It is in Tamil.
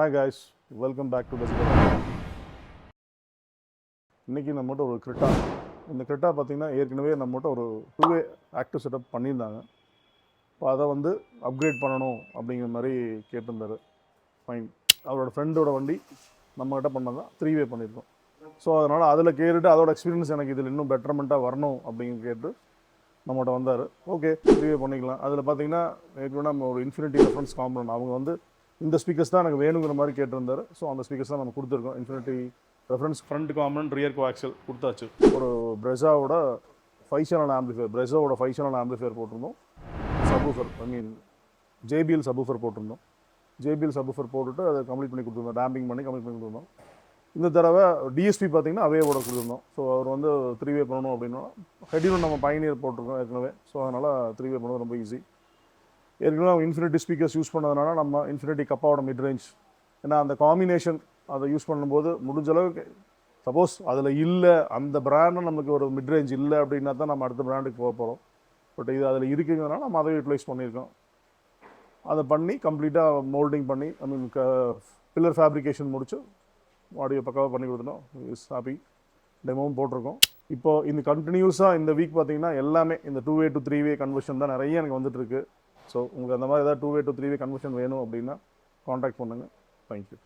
Hi guys, welcome back to Decibel Autohub. இன்னைக்கு நம்மகிட்ட ஒரு கிரெட்டா. இந்த கிரெட்டா பார்த்தீங்கன்னா ஏற்கனவே நம்மகிட்ட ஒரு 2-வே ஆக்டிவ் செட்டப் பண்ணியிருந்தாங்க. இப்போ அதை வந்து அப்கிரேட் பண்ணணும் அப்படிங்கிற மாதிரி கேட்டிருந்தாரு. ஃபைன், அவரோட ஃப்ரெண்டோட வண்டி நம்மகிட்ட பண்ணதான் 3-வே பண்ணியிருக்கோம். ஸோ அதனால் அதில் கேட்டுட்டு அதோட எக்ஸ்பீரியன்ஸ் எனக்கு இதில் இன்னும் பெட்டர்மெண்ட்டாக வரணும் அப்படின்னு கேட்டு நம்மகிட்ட வந்தார். ஓகே, 3-வே பண்ணிக்கலாம். அதில் பார்த்தீங்கன்னா ஏற்கனவே நம்ம ஒரு இன்ஃபினிட்டி ரெஃபரன்ஸ் காம்பனன்ட் அவங்க வந்து இந்த ஸ்பீக்கர்ஸ் தான் எனக்கு வேணுங்கிற மாதிரி கேட்டிருந்தாரு. ஸோ அந்த ஸ்பீக்கர்ஸ் தான் நம்ம கொடுத்துருக்கோம். Infinity reference front component rear coaxial கொடுத்தாச்சு. ஒரு பிரெஸாவோட 5 சேனல் ஆம்பிளிஃபையர், பிரெஸாவோட 5 சேனல் ஆம்பிளிஃபையர் போட்டிருந்தோம். சப்வூஃபர், ஜேபிஎல் சப்வூஃபர் போட்டிருந்தோம். ஜேபிஎல் சப்வூஃபர் போட்டுட்டு அதை கம்ப்ளீட் பண்ணி கொடுத்துருந்தோம். டேம்பிங் பண்ணி கம்ப்ளீட் பண்ணி கொடுத்துருந்தோம். இந்த தடவை டிஎஸ்பி பார்த்தீங்கன்னா அவேவோட கொடுத்துருந்தோம். ஸோ அவர் வந்து 3-வே பண்ணணும் அப்படின்னா ஹெட்யூன் நம்ம பயனியர் போட்டிருக்கோம் ஏற்கனவே. ஸோ அதனால் 3-வே பண்ணது ரொம்ப ஈஸி. ஏற்கனவே அவங்க இன்ஃபினிட்டி ஸ்பீக்கர்ஸ் யூஸ் பண்ணதுனால நம்ம இன்ஃபினிட்டி கப்பாவோட மிட் ரேஞ்ச், ஏன்னா அந்த காம்பினேஷன் அதை யூஸ் பண்ணும்போது முடிஞ்ச அளவுக்கு சப்போஸ் அதில் இல்லை, அந்த பிராண்டு நமக்கு ஒரு மிட் ரேஞ்ச் இல்லை அப்படின்னா தான் நம்ம அடுத்த பிராண்டுக்கு போக போகிறோம். பட் இது அதில் இருக்குங்கிறதுனால நம்ம அதை யூட்டிலைஸ் பண்ணியிருக்கோம். அதை பண்ணி கம்ப்ளீட்டாக மோல்டிங் பண்ணி பில்லர் ஃபேப்ரிகேஷன் முடிச்சு ஆடியோ பக்காவாக பண்ணி கொடுத்துட்டோம். Is happy. டெமோவும் போட்டிருக்கோம். இப்போது இந்த கண்டினியூஸாக இந்த வீக் பார்த்தீங்கன்னா எல்லாமே இந்த 2-வே to 3-வே கன்வர்ஷன் தான் நிறைய எனக்கு வந்துட்டுருக்கு. ஸோ உங்களுக்கு அந்த மாதிரி ஏதாவது 2-வே to 3-வே கன்வர்ஷன் வேணும் அப்படின்னா காண்டாக்ட் பண்ணுங்கள். தேங்க்யூ.